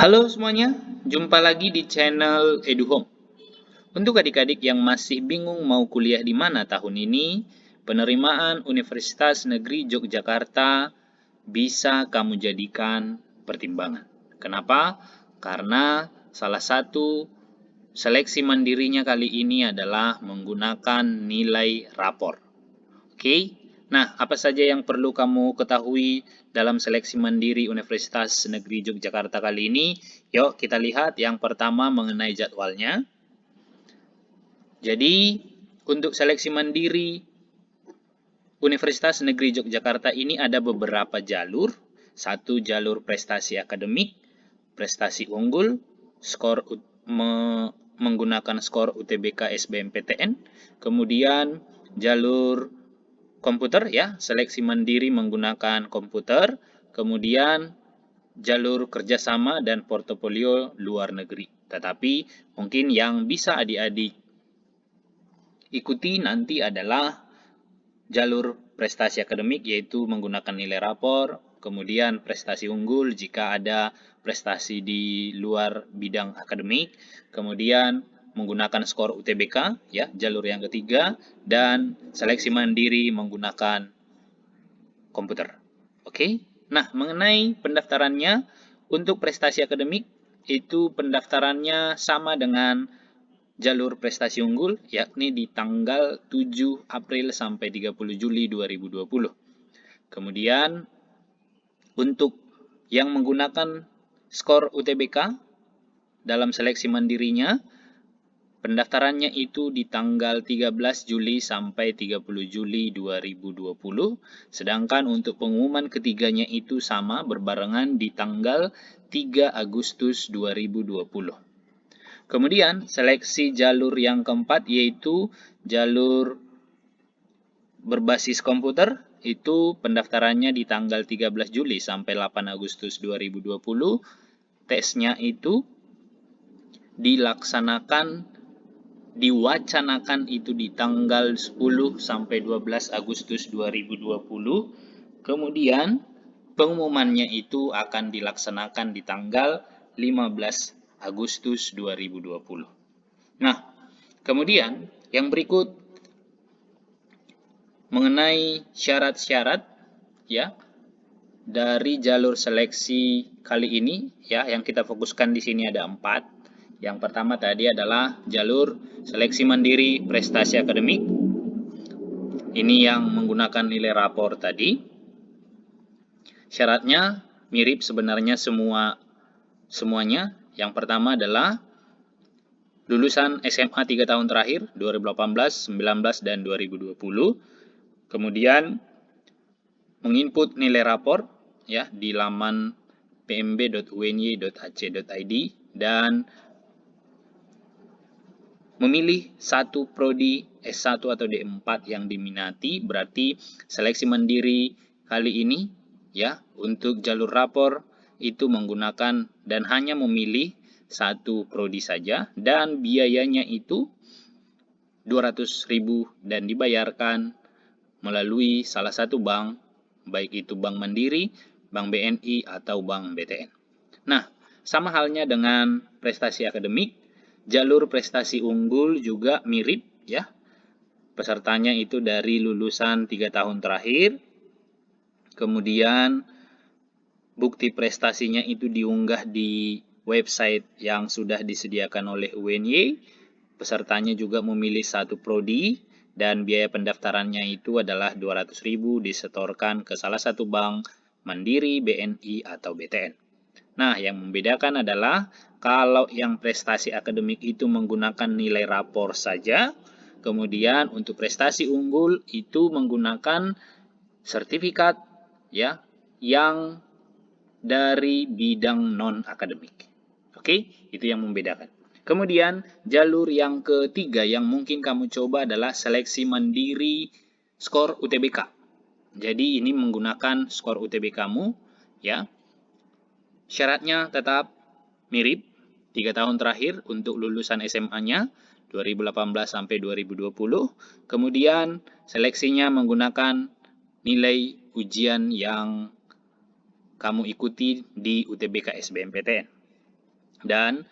Halo semuanya, jumpa lagi di channel EduHome. Untuk adik-adik yang masih bingung mau kuliah di mana tahun ini, penerimaan Universitas Negeri Yogyakarta bisa kamu jadikan pertimbangan. Kenapa? Karena salah satu seleksi mandirinya kali ini adalah menggunakan nilai rapor. Oke, nah apa saja yang perlu kamu ketahui dalam seleksi mandiri Universitas Negeri Yogyakarta kali ini? Yuk kita lihat yang pertama mengenai jadwalnya. Jadi untuk seleksi mandiri Universitas Negeri Yogyakarta ini ada beberapa jalur. Satu jalur prestasi akademik, prestasi unggul, skor menggunakan skor UTBK SBMPTN, kemudian jalur komputer ya, seleksi mandiri menggunakan komputer, kemudian jalur kerjasama dan portofolio luar negeri. Tetapi mungkin yang bisa adik-adik ikuti nanti adalah jalur prestasi akademik, yaitu menggunakan nilai rapor, kemudian prestasi unggul jika ada prestasi di luar bidang akademik, kemudian menggunakan skor UTBK, ya, jalur yang ketiga, dan seleksi mandiri menggunakan komputer. Oke, nah mengenai pendaftarannya, untuk prestasi akademik itu pendaftarannya sama dengan jalur prestasi unggul, yakni di tanggal 7 April sampai 30 Juli 2020. Kemudian untuk yang menggunakan skor UTBK dalam seleksi mandirinya, pendaftarannya itu di tanggal 13 Juli sampai 30 Juli 2020, sedangkan untuk pengumuman ketiganya itu sama berbarengan di tanggal 3 Agustus 2020. Kemudian seleksi jalur yang keempat yaitu jalur berbasis komputer, itu pendaftarannya di tanggal 13 Juli sampai 8 Agustus 2020. Tesnya itu diwacanakan itu di tanggal 10 sampai 12 Agustus 2020. Kemudian pengumumannya itu akan dilaksanakan di tanggal 15 Agustus 2020. Nah, kemudian yang berikut mengenai syarat-syarat ya dari jalur seleksi kali ini ya, yang kita fokuskan di sini ada 4. Yang pertama tadi adalah jalur seleksi mandiri prestasi akademik. Ini yang menggunakan nilai rapor tadi. Syaratnya mirip sebenarnya semuanya. Yang pertama adalah lulusan SMA 3 tahun terakhir 2018, 19, dan 2020. Kemudian menginput nilai rapor ya di laman pmb.uny.ac.id dan memilih satu prodi S1 atau D4 yang diminati. Berarti seleksi mandiri kali ini ya untuk jalur rapor itu menggunakan dan hanya memilih satu prodi saja, dan biayanya itu 200.000 dan dibayarkan melalui salah satu bank, baik itu Bank Mandiri, Bank BNI, atau Bank BTN. Nah, sama halnya dengan prestasi akademik, jalur prestasi unggul juga mirip ya. Pesertanya itu dari lulusan 3 tahun terakhir, kemudian bukti prestasinya itu diunggah di website yang sudah disediakan oleh UNY. Pesertanya juga memilih satu prodi dan biaya pendaftarannya itu adalah 200.000 disetorkan ke salah satu bank Mandiri, BNI, atau BTN. Nah, yang membedakan adalah kalau yang prestasi akademik itu menggunakan nilai rapor saja, kemudian untuk prestasi unggul itu menggunakan sertifikat ya yang dari bidang non-akademik. Oke, itu yang membedakan. Kemudian jalur yang ketiga yang mungkin kamu coba adalah seleksi mandiri skor UTBK. Jadi ini menggunakan skor UTBK kamu ya. Syaratnya tetap mirip, 3 tahun terakhir untuk lulusan SMA-nya 2018 sampai 2020. Kemudian seleksinya menggunakan nilai ujian yang kamu ikuti di UTBK SBMPTN. Dan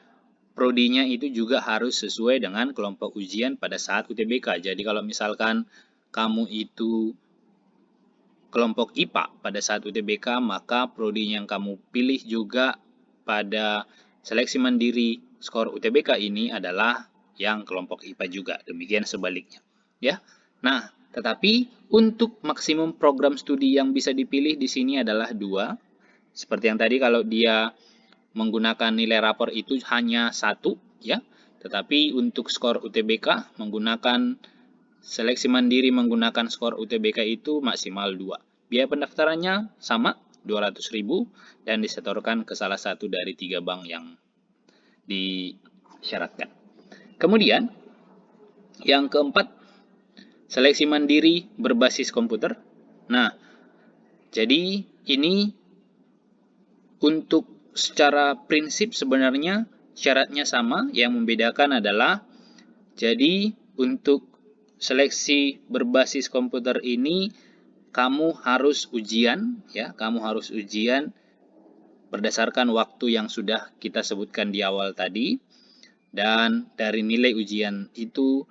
prodinya itu juga harus sesuai dengan kelompok ujian pada saat UTBK. Jadi kalau misalkan kamu itu kelompok IPA pada saat UTBK, maka prodi yang kamu pilih juga pada seleksi mandiri skor UTBK ini adalah yang kelompok IPA juga. Demikian sebaliknya. Ya. Nah, tetapi untuk maksimum program studi yang bisa dipilih di sini adalah 2. Seperti yang tadi, kalau dia menggunakan nilai rapor itu hanya 1, ya. Tetapi untuk skor UTBK menggunakan seleksi mandiri menggunakan skor UTBK itu maksimal 2. Biaya pendaftarannya sama, 200.000, dan disetorkan ke salah satu dari 3 bank yang disyaratkan. Kemudian, yang keempat, seleksi mandiri berbasis komputer. Nah, jadi ini untuk secara prinsip sebenarnya syaratnya sama, yang membedakan adalah jadi untuk seleksi berbasis komputer ini kamu harus ujian, ya, kamu harus ujian berdasarkan waktu yang sudah kita sebutkan di awal tadi, dan dari nilai ujian itu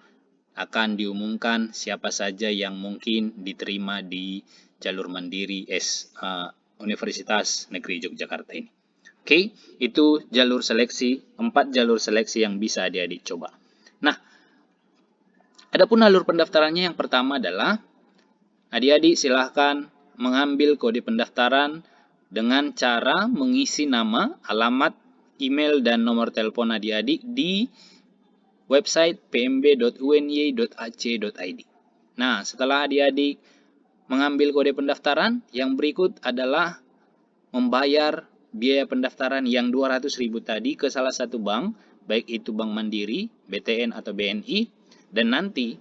akan diumumkan siapa saja yang mungkin diterima di jalur mandiri Universitas Negeri Yogyakarta ini. Oke, itu jalur seleksi, 4 jalur seleksi yang bisa adik-adik coba. Nah, adapun alur pendaftarannya yang pertama adalah adik-adik silahkan mengambil kode pendaftaran dengan cara mengisi nama, alamat, email, dan nomor telepon adik-adik di website pmb.uny.ac.id. Nah, setelah adik-adik mengambil kode pendaftaran, yang berikut adalah membayar biaya pendaftaran yang 200.000 tadi ke salah satu bank, baik itu Bank Mandiri, BTN, atau BNI, dan nanti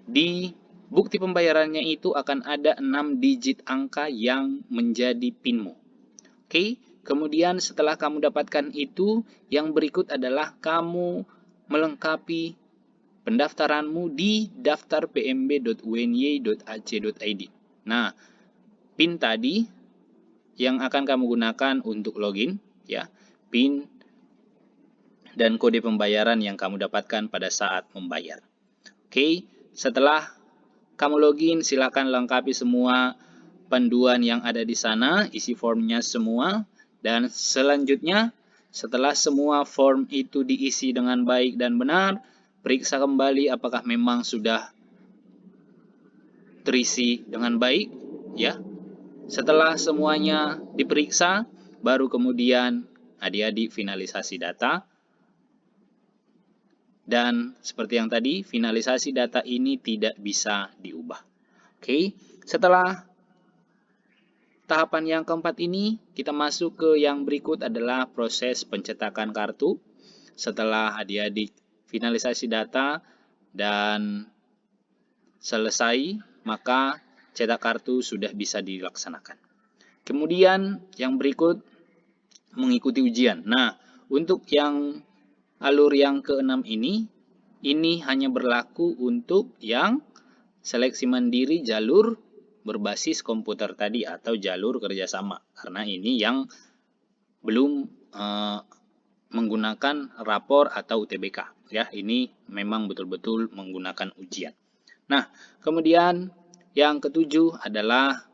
di bukti pembayarannya itu akan ada 6 digit angka yang menjadi PIN-mu. Oke, kemudian setelah kamu dapatkan itu, yang berikut adalah kamu melengkapi pendaftaranmu di daftar pmb.uny.ac.id. Nah, PIN tadi yang akan kamu gunakan untuk login, ya, PIN dan kode pembayaran yang kamu dapatkan pada saat membayar. Oke, setelah kamu login, silakan lengkapi semua panduan yang ada di sana, isi formnya semua, dan selanjutnya setelah semua form itu diisi dengan baik dan benar, periksa kembali apakah memang sudah terisi dengan baik, ya. Setelah semuanya diperiksa, baru kemudian adik-adik finalisasi data. Dan seperti yang tadi, finalisasi data ini tidak bisa diubah. Oke, setelah tahapan yang keempat ini, kita masuk ke yang berikut adalah proses pencetakan kartu. Setelah adik-adik finalisasi data dan selesai, maka cetak kartu sudah bisa dilaksanakan. Kemudian yang berikut mengikuti ujian. Nah, untuk yang alur yang keenam ini hanya berlaku untuk yang seleksi mandiri jalur berbasis komputer tadi atau jalur kerjasama. Karena ini yang belum menggunakan rapor atau UTBK. Ya, ini memang betul-betul menggunakan ujian. Nah, kemudian yang ketujuh adalah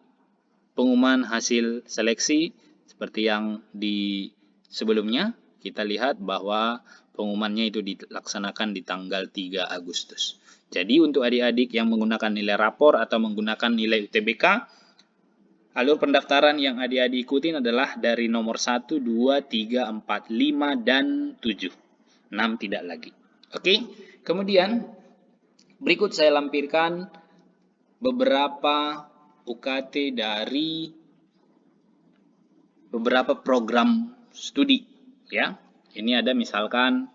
pengumuman hasil seleksi. Seperti yang di sebelumnya, kita lihat bahwa pengumumannya itu dilaksanakan di tanggal 3 Agustus. Jadi untuk adik-adik yang menggunakan nilai rapor atau menggunakan nilai UTBK, alur pendaftaran yang adik-adik ikutin adalah dari nomor 1, 2, 3, 4, 5, dan 7. 6 tidak lagi. Oke, kemudian berikut saya lampirkan beberapa UKT dari beberapa program studi, ya. Ini ada misalkan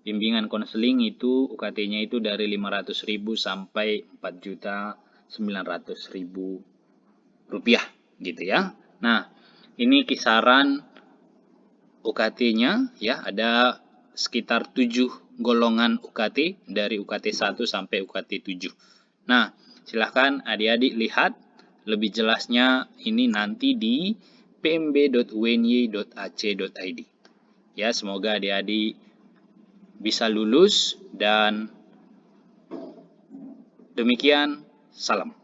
bimbingan konseling itu UKT-nya itu dari 500.000 sampai 4.900.000 rupiah gitu ya. Nah, ini kisaran UKT-nya ya, ada sekitar 7 golongan UKT dari UKT 1 sampai UKT 7. Nah, silahkan adik-adik lihat lebih jelasnya ini nanti di pmb.uny.ac.id. Ya, semoga adik-adik bisa lulus dan demikian, salam.